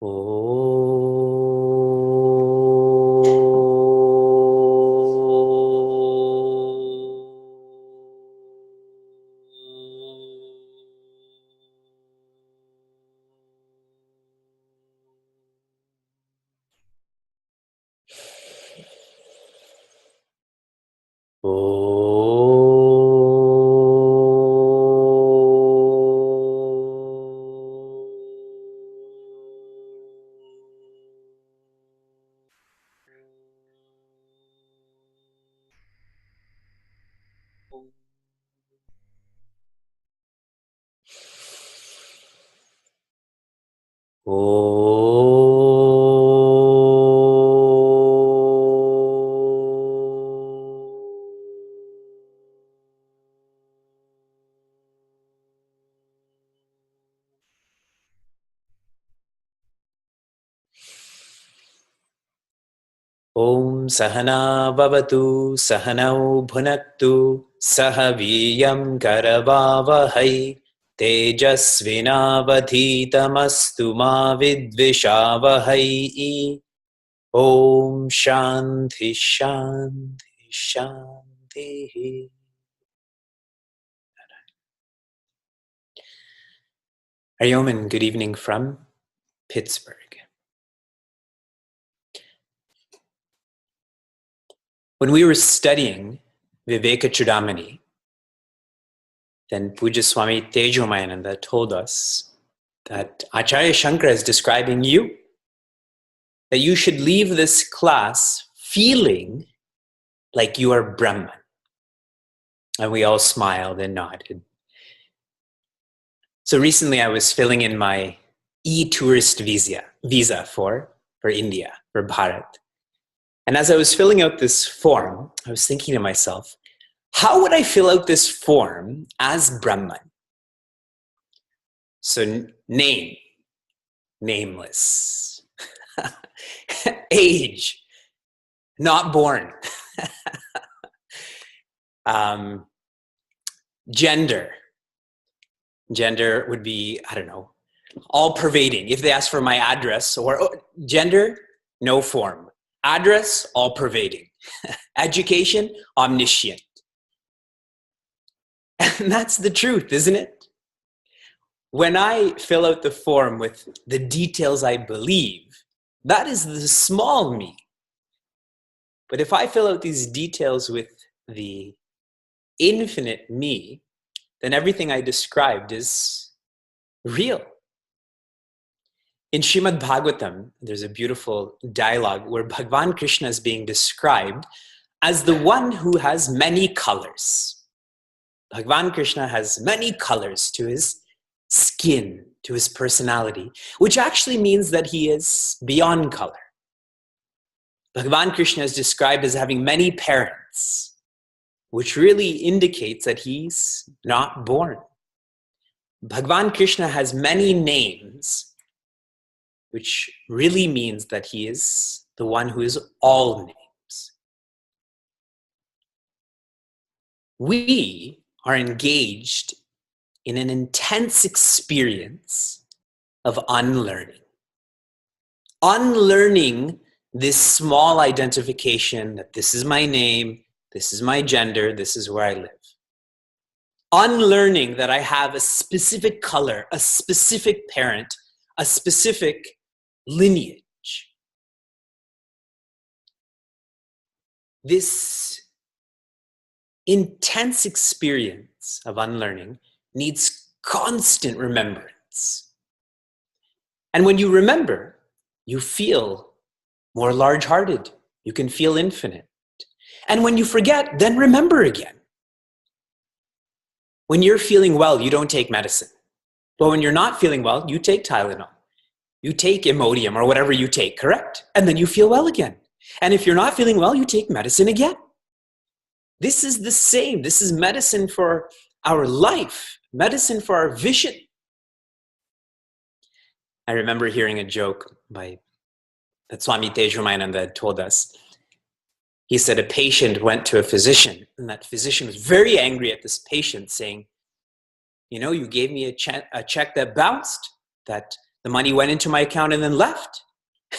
Oh. Om Sahana Bhavatu Sahanau Bhunaktu Sahaviyam Karavavahai Tejasvinavadhitamastu ma vidvishavahai. Om Shanti Shanti Shanti. Ariom and good evening from Pittsburgh. When we were studying Vivekachudamani, then Puja Swami Tejomayananda told us that Acharya Shankara is describing you, that you should leave this class feeling like you are Brahman. And we all smiled and nodded. So recently I was filling in my e-tourist visa for India, for Bharat. And as I was filling out this form, I was thinking to myself, how would I fill out this form as Brahman? So name, nameless. Age, not born. Gender would be, I don't know, all pervading. If they ask for my address, or gender, no form. Address, all pervading. Education, omniscient. And that's the truth, isn't it? When I fill out the form with the details I believe, that is the small me. But if I fill out these details with the infinite me, then everything I described is real. In Srimad Bhagavatam, there's a beautiful dialogue where Bhagavan Krishna is being described as the one who has many colors. Bhagavan Krishna has many colors to his skin, to his personality, which actually means that he is beyond color. Bhagavan Krishna is described as having many parents, which really indicates that he's not born. Bhagavan Krishna has many names, which really means that he is the one who is all names. We are engaged in an intense experience of unlearning. Unlearning this small identification that this is my name, this is my gender, this is where I live. Unlearning that I have a specific color, a specific parent, a specific lineage. This intense experience of unlearning needs constant remembrance. And when you remember, you feel more large-hearted. You can feel infinite. And when you forget, then remember again. When you're feeling well, you don't take medicine. But when you're not feeling well, you take Tylenol. You take Imodium or whatever you take, correct? And then you feel well again. And if you're not feeling well, you take medicine again. This is the same. This is medicine for our life, medicine for our vision. I remember hearing a joke that Swami Tejomayananda told us. He said a patient went to a physician, and that physician was very angry at this patient, saying, you know, you gave me a check that bounced, that The money went into my account and then left.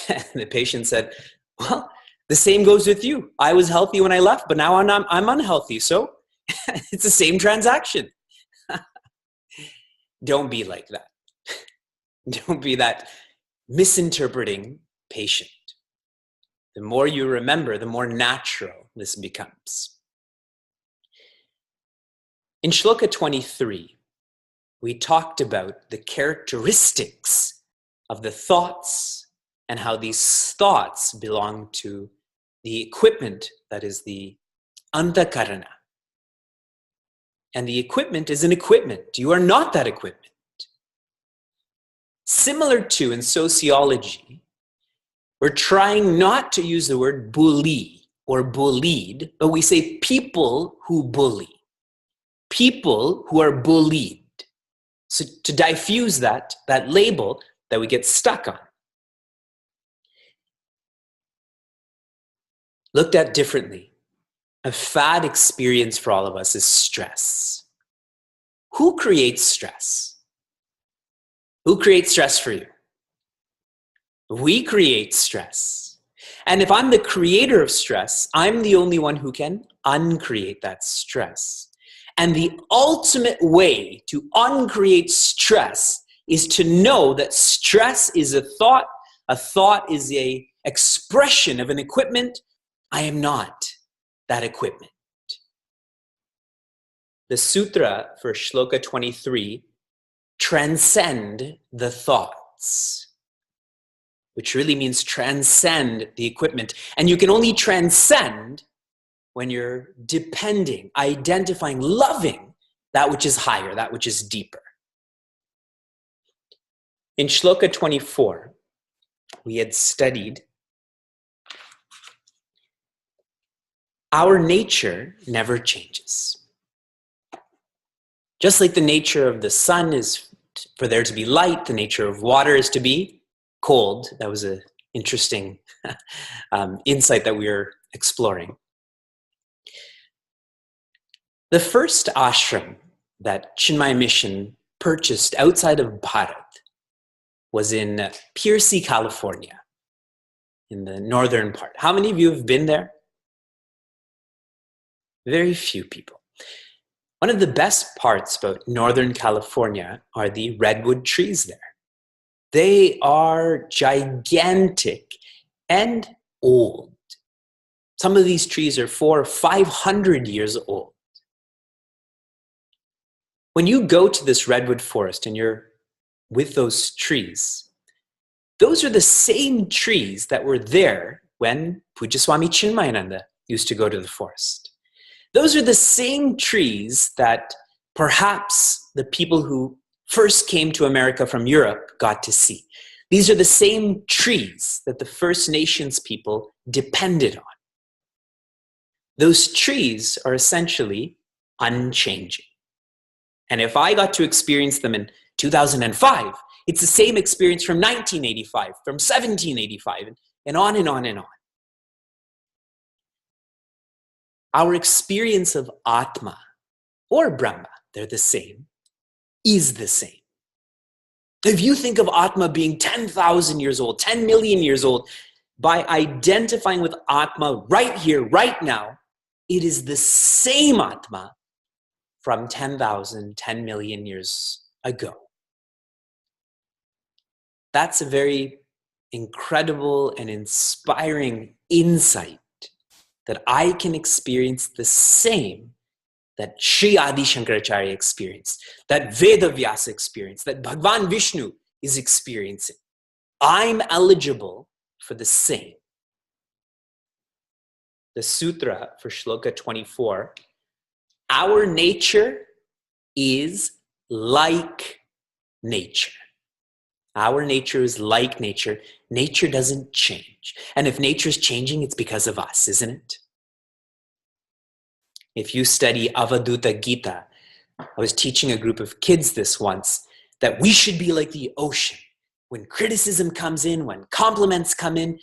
And the patient said, well, the same goes with you. I was healthy when I left, but now I'm unhealthy. So it's the same transaction. Don't be like that. Don't be that misinterpreting patient. The more you remember, the more natural this becomes. In Shloka 23, we talked about the characteristics of the thoughts and how these thoughts belong to the equipment that is the antakarana. And the equipment is an equipment. You are not that equipment. Similar to in sociology, we're trying not to use the word bully or bullied, but we say people who bully, people who are bullied. So to diffuse that label that we get stuck on. Looked at differently, a fad experience for all of us is stress. Who creates stress? Who creates stress for you? We create stress. And if I'm the creator of stress, I'm the only one who can uncreate that stress. And the ultimate way to uncreate stress is to know that stress is a thought is an expression of an equipment. I am not that equipment. The sutra for Shloka 23, transcend the thoughts, which really means transcend the equipment. And you can only transcend when you're depending, identifying, loving that which is higher, that which is deeper. In Shloka 24, we had studied our nature never changes. Just like the nature of the sun is for there to be light, the nature of water is to be cold. That was an interesting insight that we were exploring. The first ashram that Chinmaya Mission purchased outside of Bharat was in Piercy, California, in the northern part. How many of you have been there? Very few people. One of the best parts about Northern California are the redwood trees there. They are gigantic and old. Some of these trees are 400 or 500 years old. When you go to this redwood forest and you're with those trees, those are the same trees that were there when Pujya Swami Chinmayananda used to go to the forest. Those are the same trees that perhaps the people who first came to America from Europe got to see. These are the same trees that the First Nations people depended on. Those trees are essentially unchanging. And if I got to experience them in 2005, it's the same experience from 1985, from 1785, and on and on and on. Our experience of Atma or Brahma, they're the same, is the same. If you think of Atma being 10,000 years old, 10 million years old, by identifying with Atma right here, right now, it is the same Atma from 10,000, 10 million years ago. That's a very incredible and inspiring insight that I can experience the same that Sri Adi Shankaracharya experienced, that Veda Vyasa experienced, that Bhagavan Vishnu is experiencing. I'm eligible for the same. The sutra for Shloka 24, our nature is like nature. Our nature is like nature. Nature doesn't change. And if nature is changing, it's because of us, isn't it? If you study Avaduta Gita, I was teaching a group of kids this once, that we should be like the ocean. When criticism comes in, when compliments come in,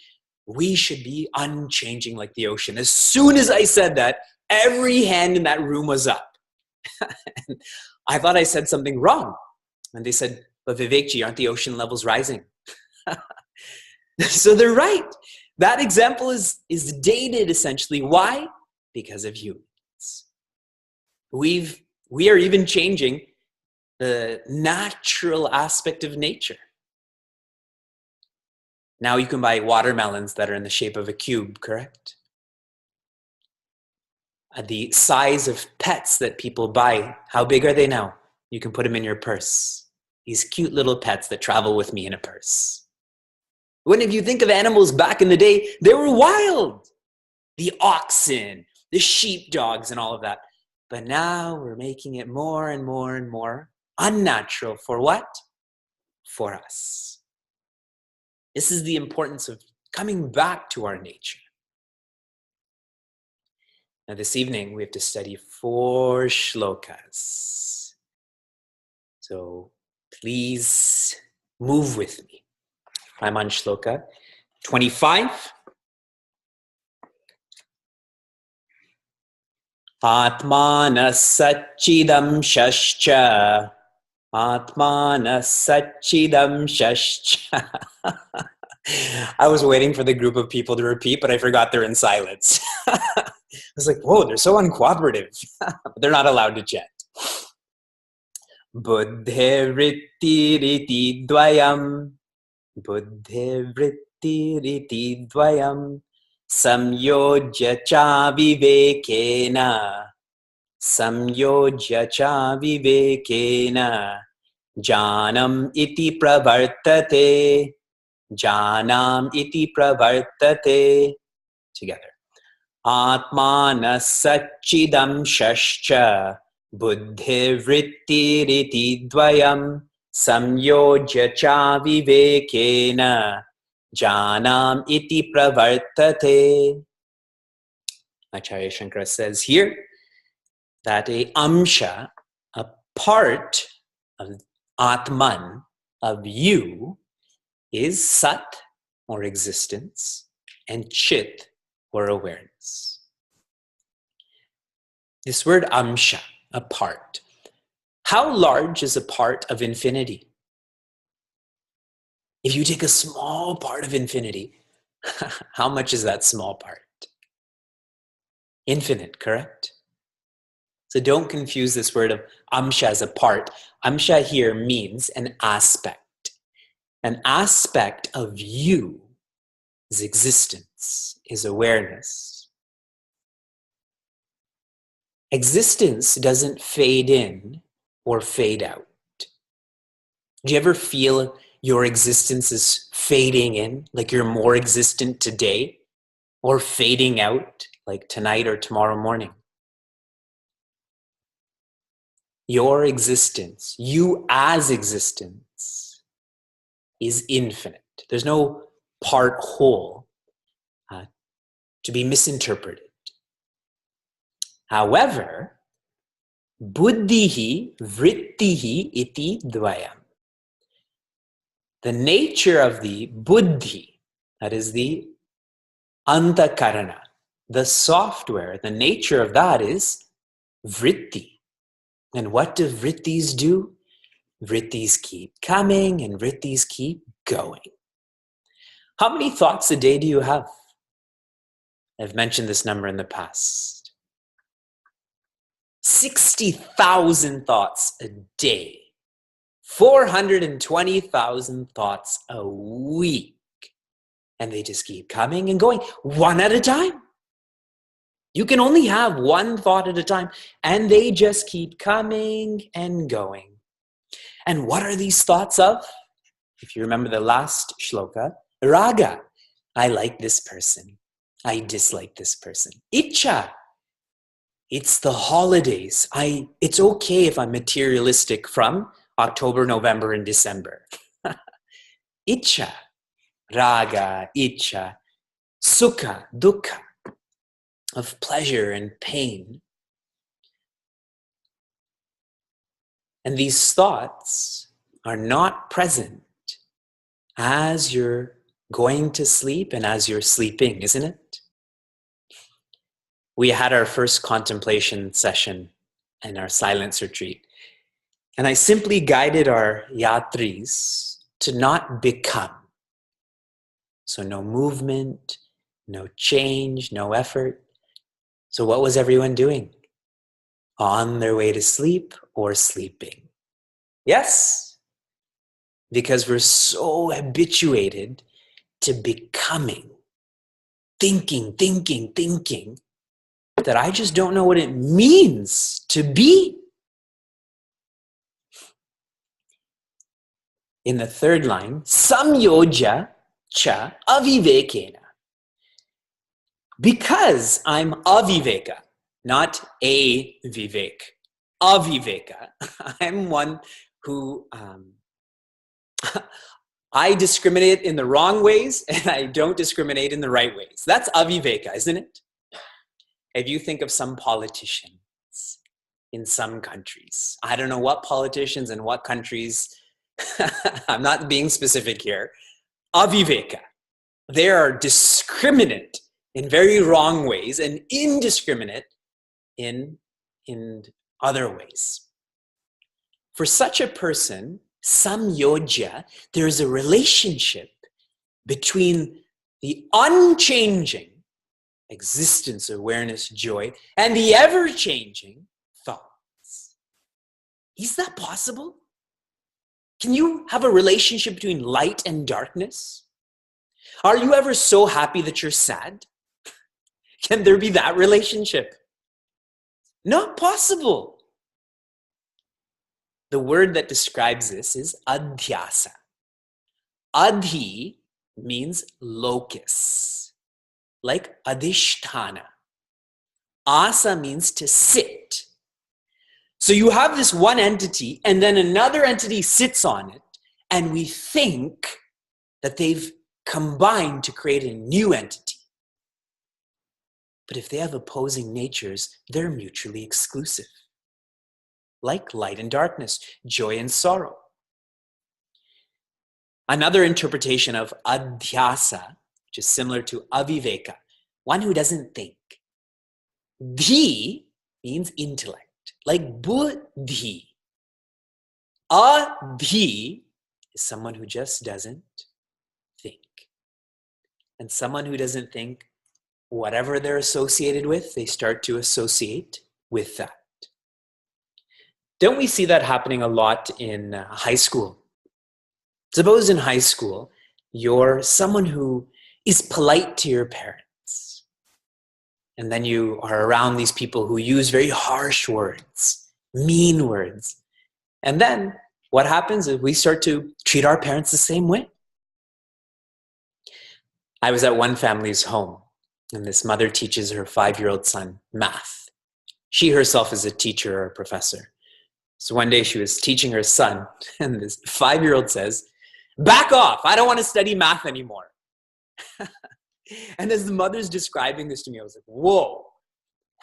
we should be unchanging like the ocean. As soon as I said that, every hand in that room was up. I thought I said something wrong. And they said, But Vivekji, aren't the ocean levels rising? So they're right. That example is dated essentially. Why? Because of humans. We are even changing the natural aspect of nature. Now you can buy watermelons that are in the shape of a cube, correct? The size of pets that people buy, how big are they now? You can put them in your purse. These cute little pets that travel with me in a purse. When if you think of animals back in the day, they were wild. The oxen, the sheepdogs and all of that. But now we're making it more and more and more unnatural. For what? For us. This is the importance of coming back to our nature. Now this evening we have to study 4 shlokas. So please move with me. I'm on shloka 25. Atmana Satchidam Shascha. Atmana Satchidam Shascha. I was waiting for the group of people to repeat, but I forgot they're in silence. I was like, whoa, they're so uncooperative. But they're not allowed to chant. Buddhe vritti riti dvayam. Buddhe vritti riti dvayam. Samyojya cha vivekena. Samyojya cha vivekena. Janam iti pravartate. Janam iti pravartate. Together. Atmana Satchidam Shascha. Buddhi vritti riti dvayam. Samyojya cha vivekena. Janam iti pravartate. Acharya Shankara says here that a amsha, a part of Atman, of you, is sat, or existence, and chit, or awareness. This word amsha, a part. How large is a part of infinity? If you take a small part of infinity, how much is that small part? Infinite, correct? So don't confuse this word of amsha as a part. Amsha here means an aspect. An aspect of you is existence, is awareness. Existence doesn't fade in or fade out. Do you ever feel your existence is fading in, like you're more existent today, or fading out, like tonight or tomorrow morning? Your existence, you as existence, is infinite. There's no part whole to be misinterpreted. However, buddhihi vrittihi iti dvayam. The nature of the buddhi, that is the antakarana, the software, the nature of that is vritti. And what do vrittis do? Vrittis keep coming and vrittis keep going. How many thoughts a day do you have? I've mentioned this number in the past. 60,000 thoughts a day. 420,000 thoughts a week. And they just keep coming and going, one at a time. You can only have one thought at a time, and they just keep coming and going. And what are these thoughts of? If you remember the last shloka, raga. I like this person. I dislike this person. Icha. It's the holidays. It's okay if I'm materialistic from October, November, and December. Icha. Raga, icha. Sukha, dukkha. Of pleasure and pain. And these thoughts are not present as you're going to sleep and as you're sleeping, isn't it? We had our first contemplation session in our silence retreat. And I simply guided our yatris to not become. So no movement, no change, no effort. So what was everyone doing? On their way to sleep or sleeping. Yes? Because we're so habituated to becoming, thinking, that I just don't know what it means to be. In the third line, samyoja cha avivekena. Because I'm aviveka, not a vivek, aviveka. I'm one who I discriminate in the wrong ways and I don't discriminate in the right ways. That's aviveka, isn't it? If you think of some politicians in some countries, I don't know what politicians in what countries, I'm not being specific here, aviveka. They are discriminate in very wrong ways and indiscriminate in other ways. For such a person, samyoja, there is a relationship between the unchanging existence, awareness, joy, and the ever-changing thoughts. Is that possible? Can you have a relationship between light and darkness? Are you ever so happy that you're sad? Can there be that relationship? Not possible. The word that describes this is adhyasa. Adhi means locus, like adhisthana. Asa means to sit. So you have this one entity and then another entity sits on it, and we think that they've combined to create a new entity. But if they have opposing natures, they're mutually exclusive. Like light and darkness, joy and sorrow. Another interpretation of adhyasa, which is similar to aviveka, one who doesn't think. Dhi means intellect, like buddhi. Adhi is someone who just doesn't think. And someone who doesn't think, whatever they're associated with, they start to associate with that. Don't we see that happening a lot in high school? Suppose in high school, you're someone who is polite to your parents. And then you are around these people who use very harsh words, mean words. And then what happens is we start to treat our parents the same way. I was at one family's home, and this mother teaches her 5-year-old son math. She herself is a teacher or a professor. So one day she was teaching her son, and this 5-year-old says, "Back off, I don't want to study math anymore." And as the mother's describing this to me, I was like, whoa,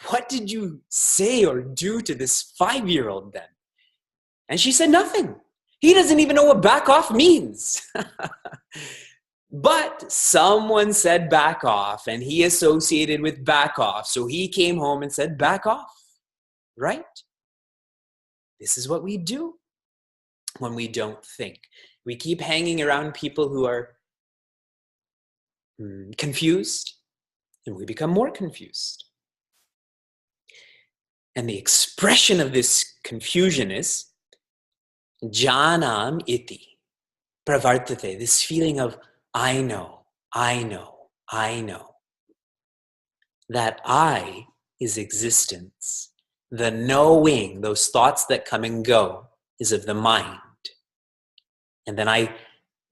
what did you say or do to this 5-year-old then? And she said nothing. He doesn't even know what back off means. But someone said back off, and he associated with back off. So he came home and said back off, right? This is what we do when we don't think. We keep hanging around people who are confused, and we become more confused. And the expression of this confusion is janam iti pravartate, this feeling of I know. That I is existence. The knowing, those thoughts that come and go, is of the mind. And then I,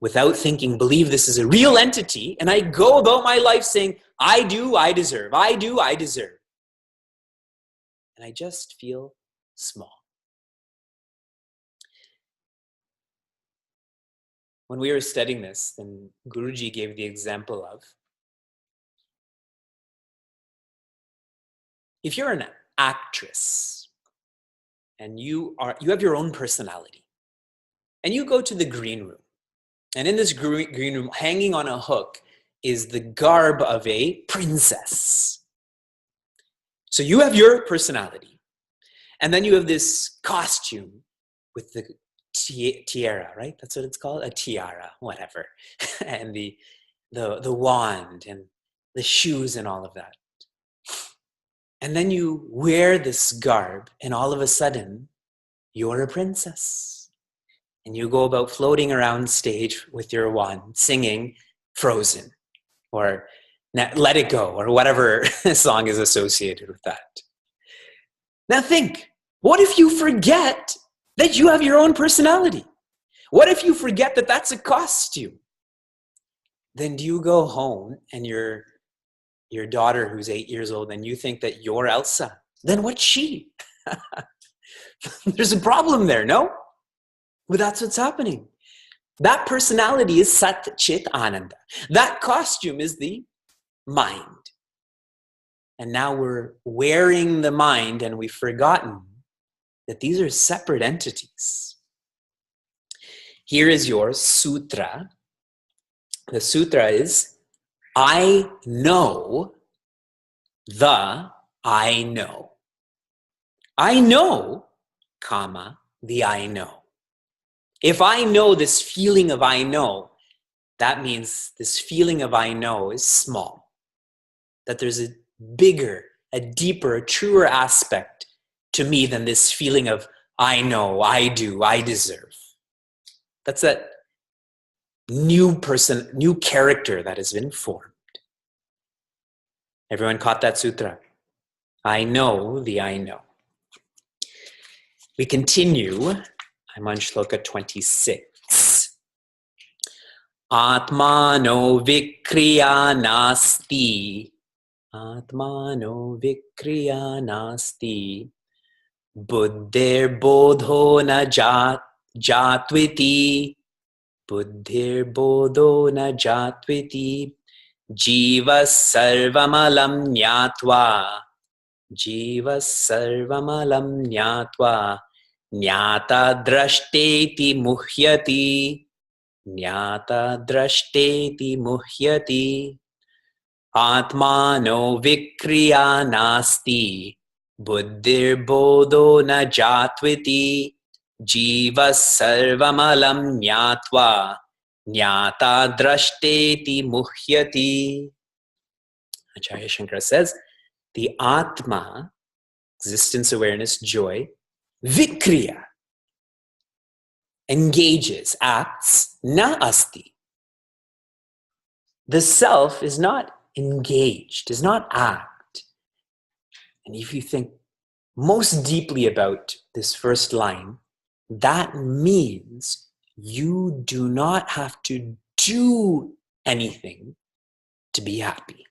without thinking, believe this is a real entity, and I go about my life saying, I do, I deserve. I do, I deserve. And I just feel small. When we were studying this, then Guruji gave the example of, if you're an actress and you have your own personality, and you go to the green room, and in this green room, hanging on a hook, is the garb of a princess. So you have your personality, and then you have this costume with the tiara, right? That's what it's called, a tiara, whatever, and the wand and the shoes and all of that. And then you wear this garb, and all of a sudden, you're a princess. And you go about floating around stage with your wand, singing Frozen, or Let It Go, or whatever song is associated with that. Now think, what if you forget that you have your own personality? What if you forget that that's a costume? Then do you go home and your daughter who's 8 years old and you think that you're Elsa? Then what's she? There's a problem there, no? But that's what's happening. That personality is Sat Chit Ananda. That costume is the mind. And now we're wearing the mind and we've forgotten that these are separate entities. Here is your sutra. The sutra is, I know the I know. I know, comma, the I know. If I know this feeling of I know, that means this feeling of I know is small. That there's a bigger, a deeper, a truer aspect to me than this feeling of I know, I do, I deserve. That's that new person, new character that has been formed. Everyone caught that sutra? I know the I know. We continue. I'm on shloka 26. Atmano vikriya nasti. Atmano vikriya nasti. Buddhir bodho na jatviti. Buddhir bodho na jatviti. Jiva sarvamalam nyatva. Jiva sarvamalam nyatva. Nyata drashteti muhyati. Nyata drashteti muhyati. Atmano vikriya nasti. Buddhir bodho na jatviti. Jiva sarvamalam nyatva. Nyata drashteti muhyati. Acharya Shankara says, the Atma, existence, awareness, joy, vikriya, engages, acts, na asti. The self is not engaged, does not act. And if you think most deeply about this first line, that means you do not have to do anything to be happy.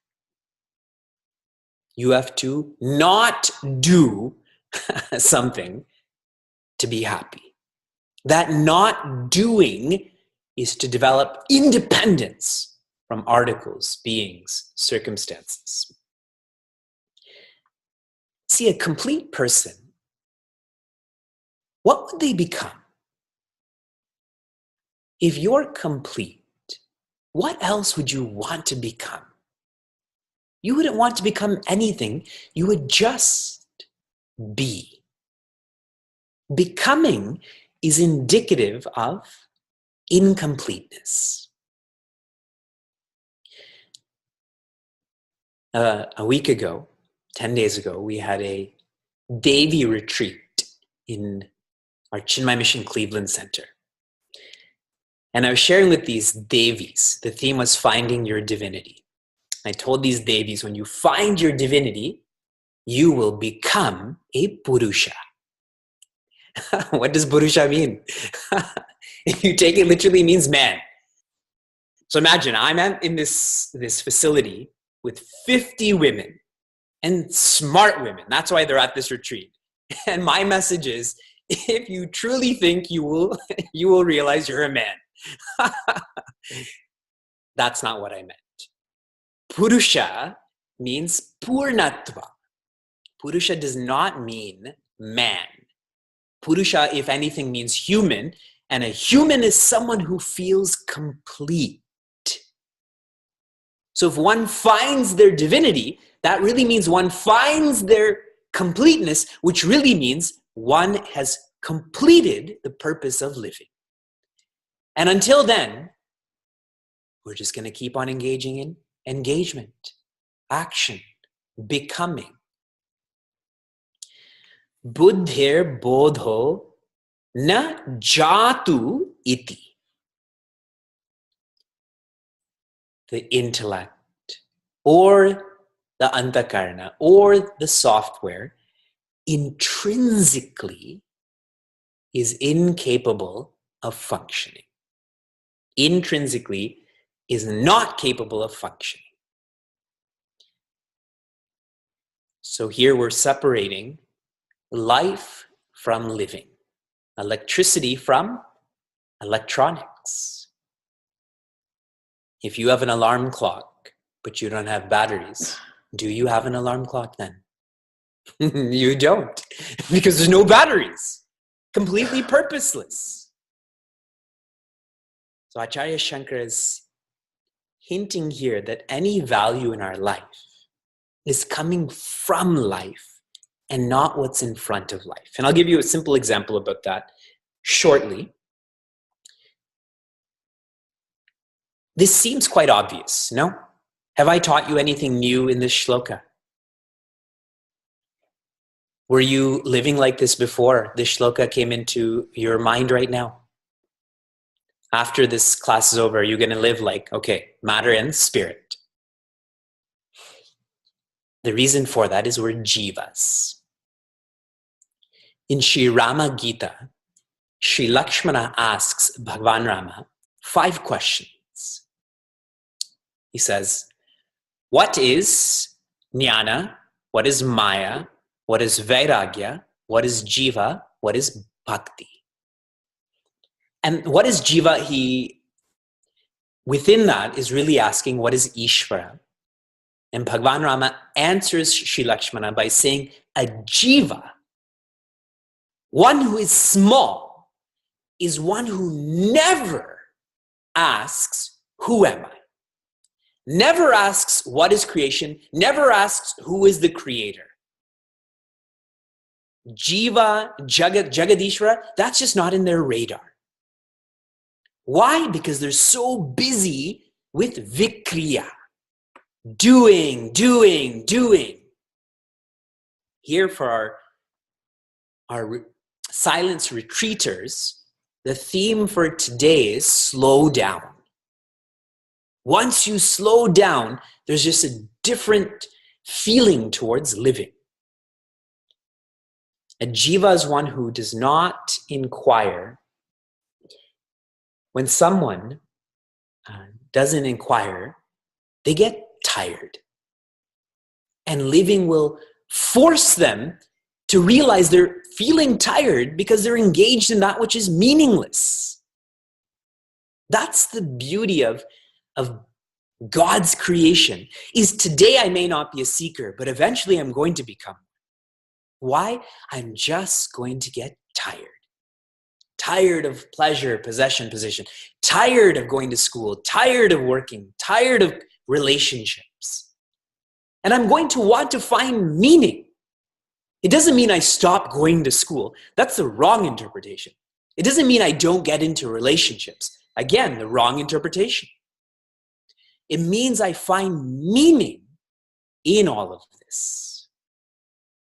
You have to not do something to be happy. That not doing is to develop independence from articles, beings, circumstances. See, a complete person, what would they become? If you're complete, what else would you want to become? You wouldn't want to become anything. You would just be. Becoming is indicative of incompleteness. A week ago, 10 days ago, we had a Devi retreat in our Chinmay Mission Cleveland Center. And I was sharing with these Devis. The theme was finding your divinity. I told these Devis, when you find your divinity, you will become a Purusha. What does Purusha mean? If you take it literally, it means man. So imagine I'm in this facility with 50 women and smart women. That's why they're at this retreat. And my message is, if you truly think you will realize you're a man. That's not what I meant. Purusha means purnatva. Purusha does not mean man. Purusha, if anything, means human, and a human is someone who feels complete. So if one finds their divinity, that really means one finds their completeness, which really means one has completed the purpose of living. And until then, we're just going to keep on engaging in engagement, action, becoming. Buddhir bodho na jatu iti. The intellect or the antakarna or the software intrinsically is incapable of functioning. Intrinsically is not capable of functioning. So here we're separating life from living, electricity from electronics. If you have an alarm clock, but you don't have batteries, do you have an alarm clock then? You don't, because there's no batteries. Completely purposeless. So Acharya Shankara is hinting here that any value in our life is coming from life and not what's in front of life. And I'll give you a simple example about that shortly. This seems quite obvious, no? Have I taught you anything new in this shloka? Were you living like this before this shloka came into your mind right now? After this class is over, you're going to live like, okay, matter and spirit. The reason for that is we're jivas. In Sri Rama Gita, Sri Lakshmana asks Bhagavan Rama 5 questions. He says, what is jnana? What is maya? What is vairagya? What is jiva? What is bhakti? And what is jiva? He, within that, is really asking, what is Ishvara? And Bhagavan Rama answers Sri Lakshmana by saying, a jiva, one who is small, is one who never asks, who am I? Never asks, what is creation? Never asks, who is the creator? Jiva, Jagadishvara, that's just not in their radar. Why? Because they're so busy with vikriya. Doing. Here for our silence retreaters, the theme for today is slow down. Once you slow down, there's just a different feeling towards living. A jiva is one who does not inquire. When someone doesn't inquire, they get tired. And living will force them to realize they're feeling tired because they're engaged in that which is meaningless. That's the beauty of God's creation, is today I may not be a seeker, but eventually I'm going to become. Why? I'm just going to get tired. Tired of pleasure, possession, position. Tired of going to school. Tired of working. Tired of relationships. And I'm going to want to find meaning. It doesn't mean I stop going to school. That's the wrong interpretation. It doesn't mean I don't get into relationships. Again, the wrong interpretation. It means I find meaning in all of this.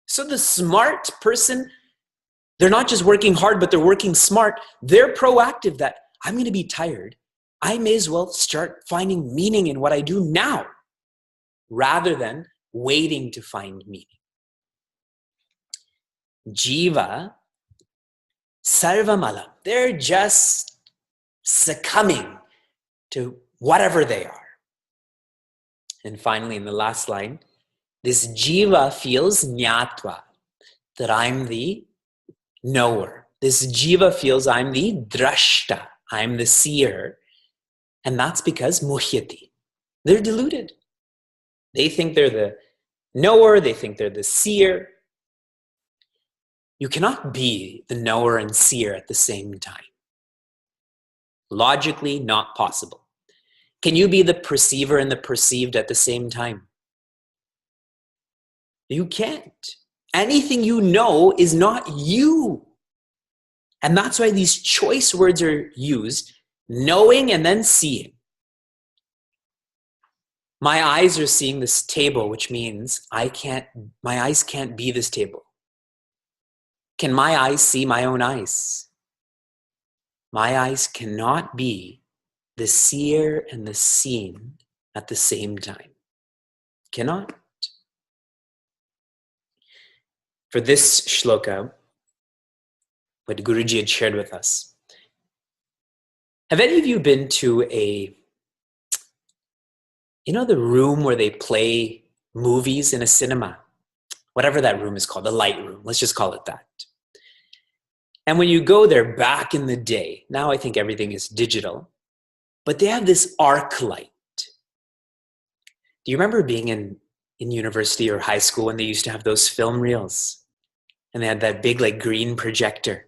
So the smart person, they're not just working hard, but they're working smart. They're proactive that I'm going to be tired. I may as well start finding meaning in what I do now, rather than waiting to find meaning. Jiva, sarvamala, they're just succumbing to whatever they are. And finally, in the last line, this jiva feels jnatva, that I'm the knower. This jiva feels I'm the drashta, I'm the seer. And that's because muhyati. They're deluded. They think they're the knower, they think they're the seer. You cannot be the knower and seer at the same time. Logically, not possible. Can you be the perceiver and the perceived at the same time? You can't. Anything you know is not you. And that's why these choice words are used, knowing and then seeing. My eyes are seeing this table, which means my eyes can't be this table. Can my eyes see my own eyes? My eyes cannot be the seer and the seen at the same time. Cannot. For this shloka, what Guruji had shared with us, have any of you been to the room where they play movies in a cinema? Whatever that room is called, the light room, let's just call it that. And when you go there back in the day, now I think everything is digital, but they have this arc light. Do you remember being in university or high school when they used to have those film reels? And they had that big green projector.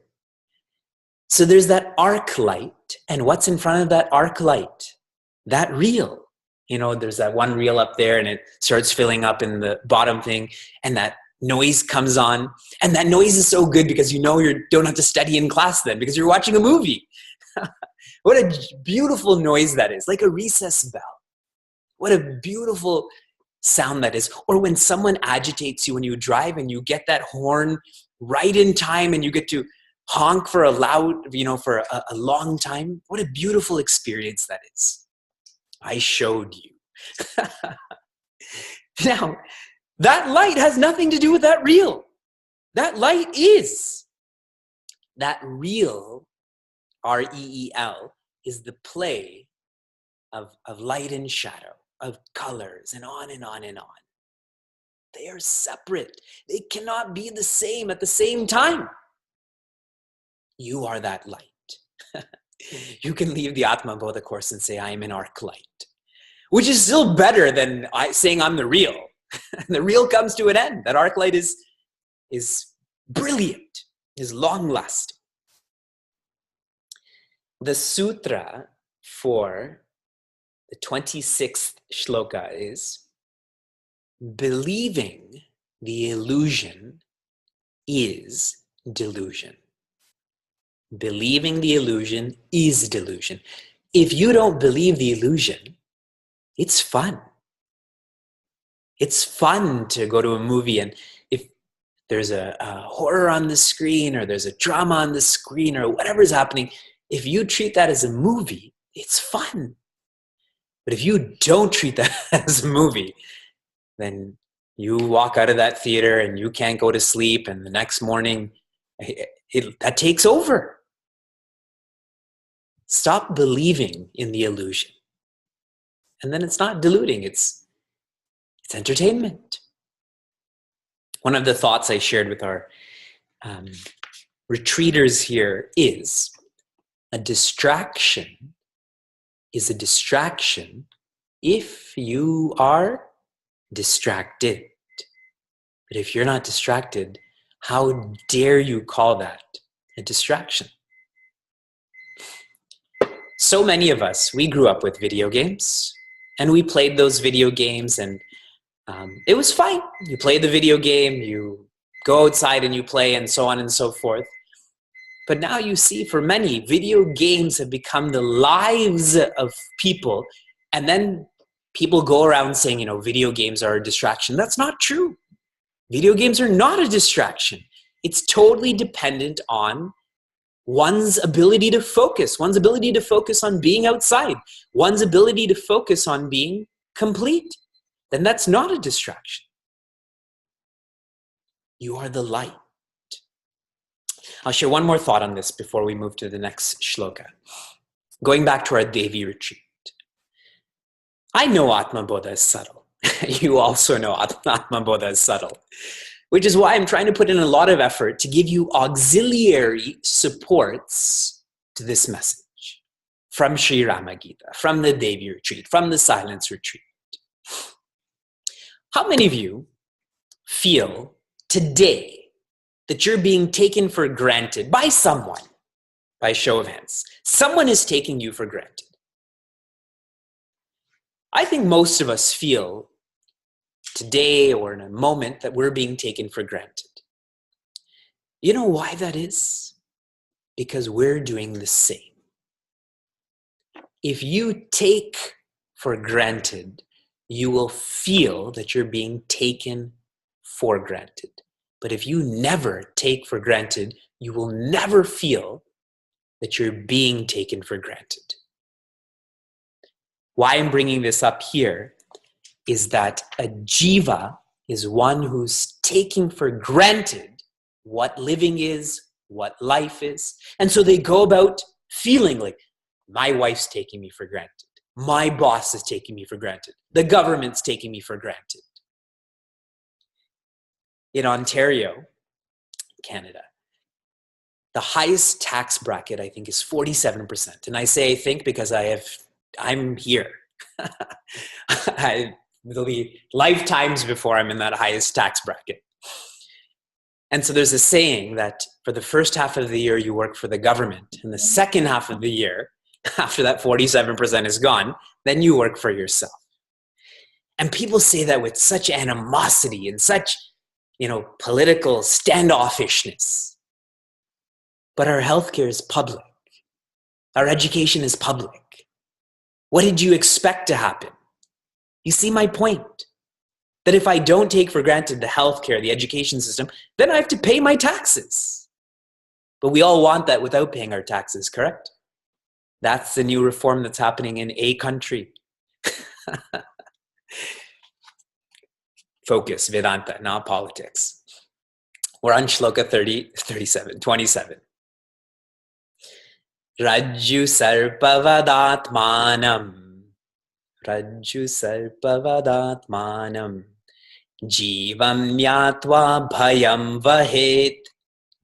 So there's that arc light, and what's in front of that arc light? That reel. There's that one reel up there and it starts filling up in the bottom thing, and that noise comes on. And that noise is so good because you don't have to study in class then because you're watching a movie. What a beautiful noise that is, like a recess bell. What a beautiful sound that is. Or when someone agitates you when you drive and you get that horn right in time and you get to honk for a long time. What a beautiful experience that is. I showed you. Now, that light has nothing to do with that reel. That light is. That reel, R-E-E-L, is the play of light and shadow, of colors, and on and on and on. They are separate. They cannot be the same at the same time. You are that light. You can leave the Atma Bodha course and say, I am an arc light, which is still better than saying I'm the real. The real comes to an end. That arc light is brilliant, is long-lasting. The sutra for the 26th shloka is, believing the illusion is delusion. Believing the illusion is delusion. If you don't believe the illusion, it's fun. It's fun to go to a movie, and if there's a horror on the screen or there's a drama on the screen or whatever's happening, if you treat that as a movie, it's fun. But if you don't treat that as a movie, then you walk out of that theater and you can't go to sleep, and the next morning that takes over. Stop believing in the illusion. And then it's not deluding, it's entertainment. One of the thoughts I shared with our retreaters here is, a distraction is a distraction if you are distracted. But if you're not distracted, how dare you call that a distraction? So many of us, we grew up with video games, and we played those video games, and it was fine. You play the video game, you go outside and you play, and so on and so forth. But now you see, for many, video games have become the lives of people, and then people go around saying, video games are a distraction. That's not true. Video games are not a distraction. It's totally dependent on one's ability to focus on being outside, one's ability to focus on being complete. Then that's not a distraction. You are the light. I'll share one more thought on this before we move to the next shloka. Going back to our Devi retreat. I know Atma Bodha is subtle. You also know Atma Bodha is subtle, which is why I'm trying to put in a lot of effort to give you auxiliary supports to this message from Sri Rama Gita, from the Devi retreat, from the silence retreat. How many of you feel today that you're being taken for granted by someone? By show of hands. Someone is taking you for granted. I think most of us feel today or in a moment that we're being taken for granted. You know why that is? because we're doing the same. If you take for granted, you will feel that you're being taken for granted. But if you never take for granted, you will never feel that you're being taken for granted. Why I'm bringing this up here is that a jiva is one who's taking for granted what living is, what life is. And so they go about feeling like, my wife's taking me for granted. My boss is taking me for granted. The government's taking me for granted. In Ontario, Canada, the highest tax bracket, I think, is 47%. And I say I think because I'm here. There'll be lifetimes before I'm in that highest tax bracket. And so there's a saying that for the first half of the year, you work for the government. And the second half of the year, after that 47% is gone, then you work for yourself. And people say that with such animosity and such, political standoffishness. But our healthcare is public. Our education is public. What did you expect to happen? You see my point? That if I don't take for granted the healthcare, the education system, then I have to pay my taxes. But we all want that without paying our taxes, correct? That's the new reform that's happening in a country. Focus, Vedanta, not politics. We're on Shloka 27. Rajju sarpavadatmanam. Rajju sarpavadatmanam. Jivam nyatva bhayam vahet.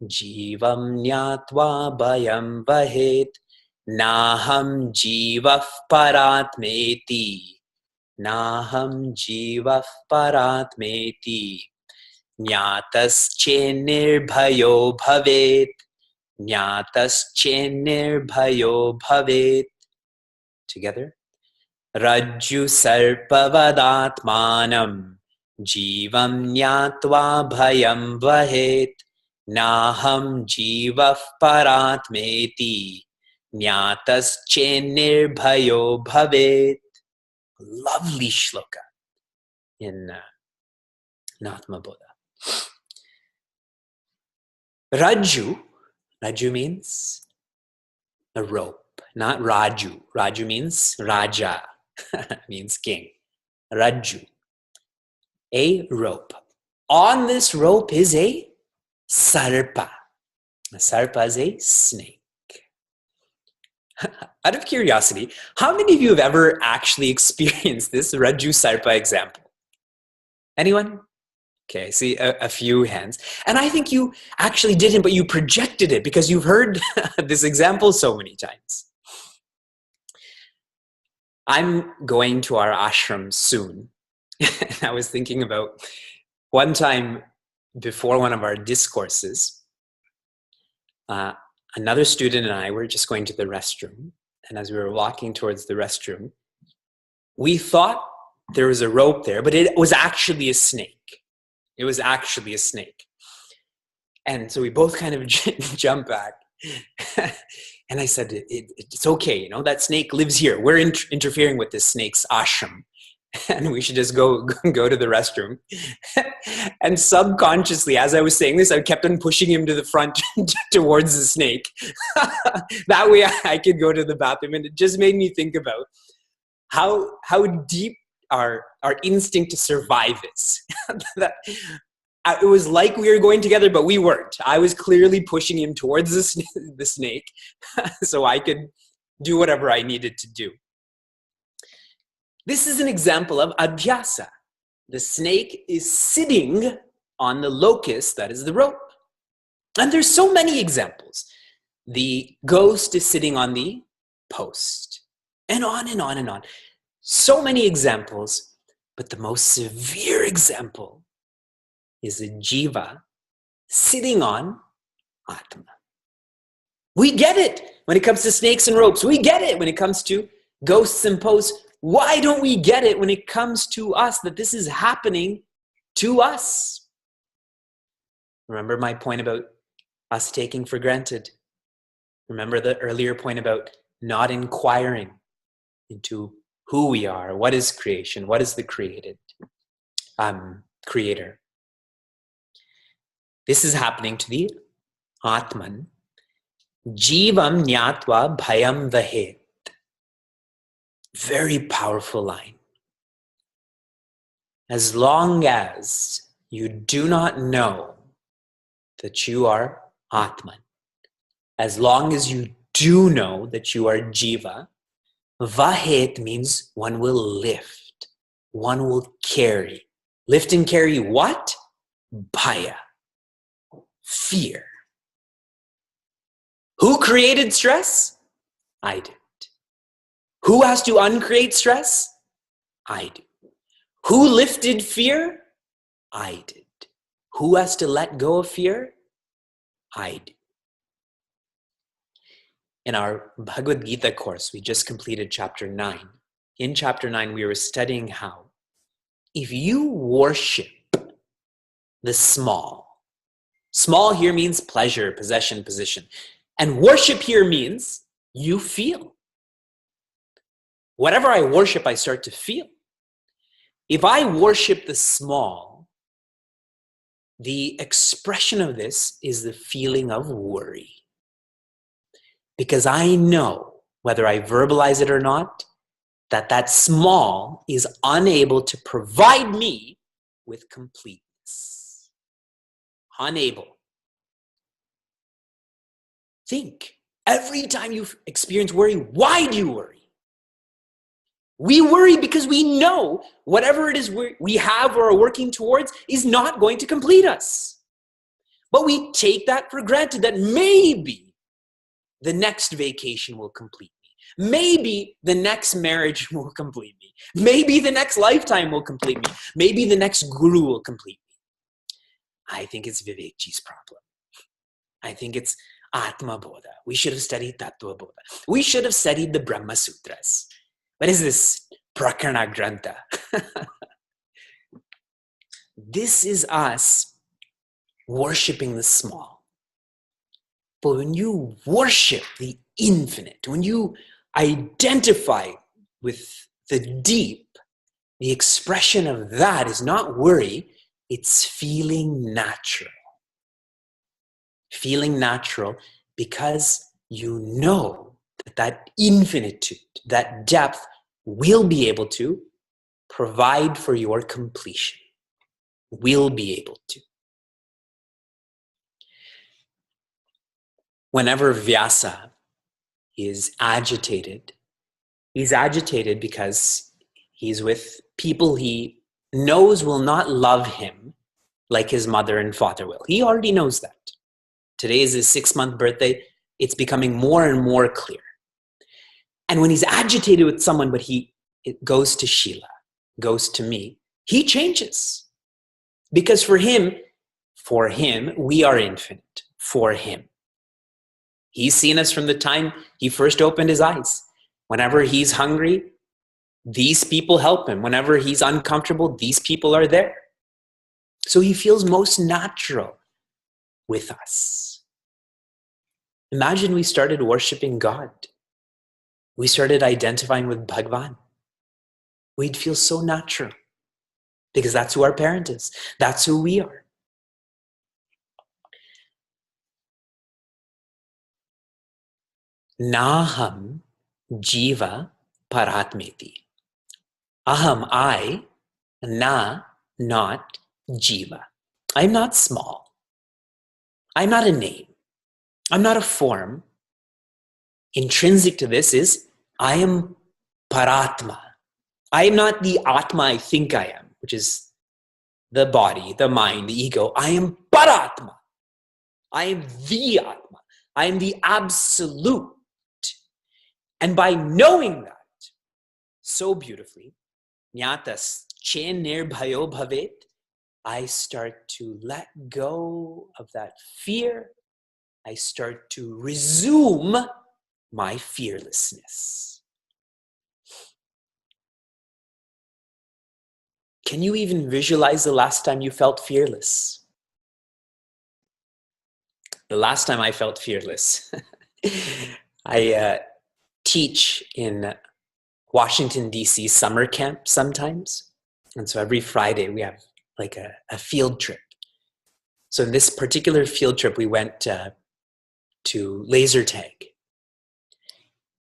Jivam nyatva bhayam vahet. Naham jivah paratmeti. Naham jivah paratmeti. Nyataschennirbhayo bhavet. Nyataschennirbhayo bhavet. Together. Rajju sarpavadatmanam. Jivam nyatva bhayam vahet. Naham jivah paratmeti. Nyataschennirbhayo bhavet. Lovely shloka in Atma Bodha. Rajju means a rope, not Raju. Raju means Raja, means king. Rajju, a rope. On this rope is a sarpa. A sarpa is a snake. Out of curiosity, how many of you have ever actually experienced this Rajju Sarpa example? Anyone? Okay, I see a few hands. And I think you actually didn't, but you projected it because you've heard this example so many times. I'm going to our ashram soon. I was thinking about one time before one of our discourses, another student and I were just going to the restroom. And as we were walking towards the restroom, we thought there was a rope there, but it was actually a snake. It was actually a snake. And so we both kind of jumped back. And I said, it's okay, that snake lives here. We're interfering with this snake's ashram. And we should just go to the restroom. And subconsciously, as I was saying this, I kept on pushing him to the front towards the snake. That way I could go to the bathroom. And it just made me think about how deep our instinct to survive is. It was like we were going together, but we weren't. I was clearly pushing him towards the snake so I could do whatever I needed to do. This is an example of adhyasa. The snake is sitting on the locus, that is the rope. And there's so many examples. The ghost is sitting on the post. And on and on and on. So many examples, but the most severe example is a jiva sitting on Atma. We get it when it comes to snakes and ropes. We get it when it comes to ghosts and posts. Why don't we get it when it comes to us, that this is happening to us? Remember my point about us taking for granted. Remember the earlier point about not inquiring into who we are, what is creation, what is the creator. This is happening to the Atman. Jivam nyatva bhayam vahet. Very powerful line. As long as you do not know that you are Atman, as long as you do know that you are Jiva, vahet means one will lift, one will carry. Lift and carry what? Bhaya, fear. Who created stress? I did. Who has to uncreate stress? I do. Who lifted fear? I did. Who has to let go of fear? I do. In our Bhagavad Gita course, we just completed chapter 9. In chapter 9, we were studying how if you worship the small here means pleasure, possession, position. And worship here means you feel. Whatever I worship, I start to feel. If I worship the small, the expression of this is the feeling of worry. Because I know, whether I verbalize it or not, that small is unable to provide me with completeness. Unable. Think, every time you experience worry, why do you worry? We worry because we know whatever it is we have or are working towards is not going to complete us. But we take that for granted, that maybe the next vacation will complete me. Maybe the next marriage will complete me. Maybe the next lifetime will complete me. Maybe the next guru will complete me. I think it's Vivekji's problem. I think it's Atma Bodha. We should have studied Tattva Bodha. We should have studied the Brahma Sutras. What is this? Prakarana Grantha. This is us worshipping the small. But when you worship the infinite, when you identify with the deep, the expression of that is not worry, it's feeling natural. Feeling natural because you know that infinitude, that depth will be able to provide for your completion. Will be able to. Whenever Vyasa is agitated, he's agitated because he's with people he knows will not love him like his mother and father will. He already knows that. Today is his 6-month birthday. It's becoming more and more clear. And when he's agitated with someone, but it goes to Sheila, goes to me, he changes. Because for him, we are infinite. For him. He's seen us from the time he first opened his eyes. Whenever he's hungry, these people help him. Whenever he's uncomfortable, these people are there. So he feels most natural with us. Imagine we started worshiping God. We started identifying with Bhagwan. We'd feel so natural because that's who our parent is. That's who we are. Naham jiva paratmeti. Aham, I, na, not jiva. I'm not small. I'm not a name. I'm not a form. Intrinsic to this is I am paratma. I am not the atma I think I am, which is the body, the mind, the ego. I am paratma. I am the atma. I am the absolute. And by knowing that so beautifully, Jnatas chen nirbhayo bhavet, I start to let go of that fear. I start to resume my fearlessness. Can you even visualize the last time you felt fearless? The last time I felt fearless, I teach in Washington, D.C. summer camp sometimes. And so every Friday we have like a field trip. So in this particular field trip, we went to laser tag.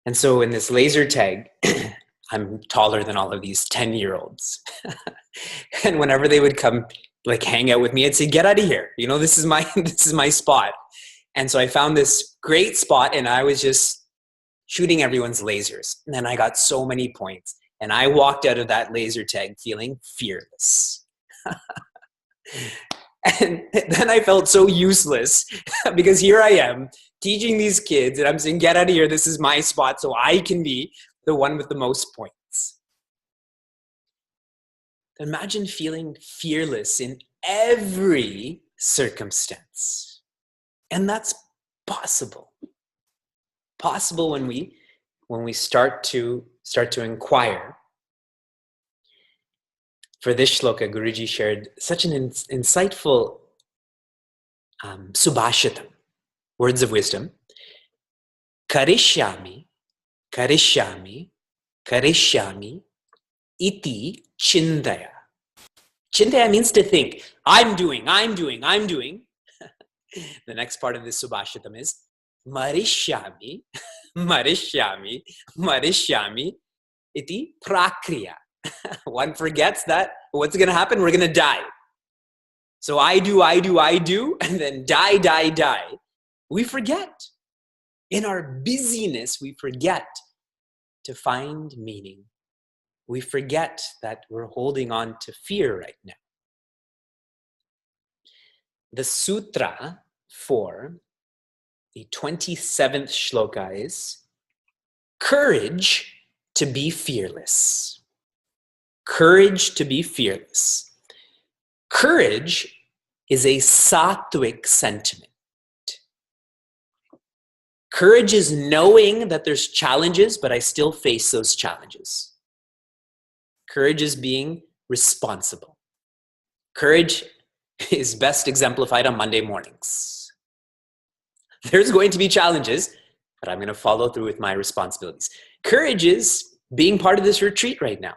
And so in this laser tag, I'm taller than all of these 10-year-olds. And whenever they would come like hang out with me, I'd say, get out of here. You know, this is my spot. And so I found this great spot and I was just shooting everyone's lasers. And then I got so many points. And I walked out of that laser tag feeling fearless. And then I felt so useless because here I am teaching these kids and I'm saying, get out of here. This is my spot so I can be the one with the most points. Imagine feeling fearless in every circumstance. And that's possible. Possible when we start to inquire. For this shloka, Guruji shared such an insightful subhashitam, words of wisdom. Karishyami, karishyami, karishyami, iti chindaya. Chindaya means to think. I'm doing. The next part of this subhashitam is marishyami, marishyami, marishyami, iti prakriya. One forgets that what's going to happen? We're going to die. So I do, and then die. We forget. In our busyness, we forget to find meaning. We forget that we're holding on to fear right now. The sutra for the 27th shloka is courage to be fearless. Courage to be fearless. Courage is a sattvic sentiment. Courage is knowing that there's challenges, but I still face those challenges. Courage is being responsible. Courage is best exemplified on Monday mornings. There's going to be challenges, but I'm going to follow through with my responsibilities. Courage is being part of this retreat right now.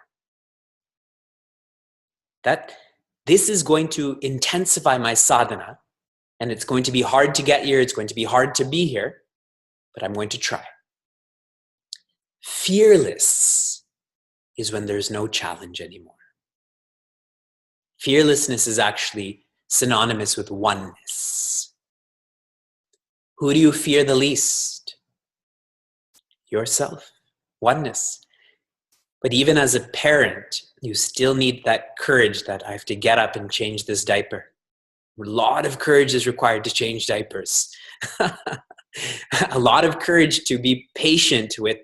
That this is going to intensify my sadhana, and it's going to be hard to get here, it's going to be hard to be here, but I'm going to try. Fearless is when there's no challenge anymore. Fearlessness is actually synonymous with oneness. Who do you fear the least? Yourself. Oneness. But even as a parent, you still need that courage that I have to get up and change this diaper. A lot of courage is required to change diapers. A lot of courage to be patient with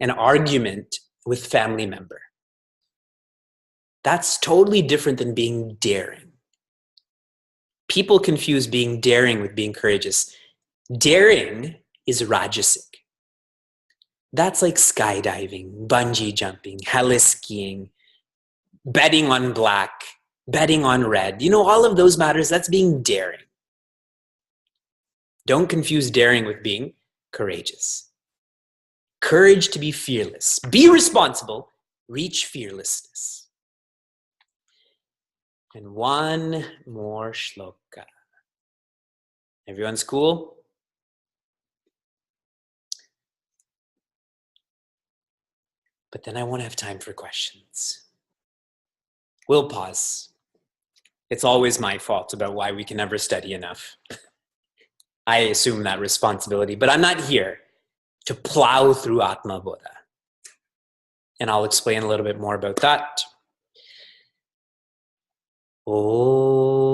an argument with family member. That's totally different than being daring. People confuse being daring with being courageous. Daring is rajasic. That's like skydiving, bungee jumping, heli skiing, betting on black, betting on red. You know, all of those matters, that's being daring. Don't confuse daring with being courageous. Courage to be fearless. Be responsible. Reach fearlessness. And one more shloka. Everyone's cool? But then I won't have time for questions. We'll pause. It's always my fault about why we can never study enough. I assume that responsibility, but I'm not here to plow through Atma Bodha. And I'll explain a little bit more about that. Oh.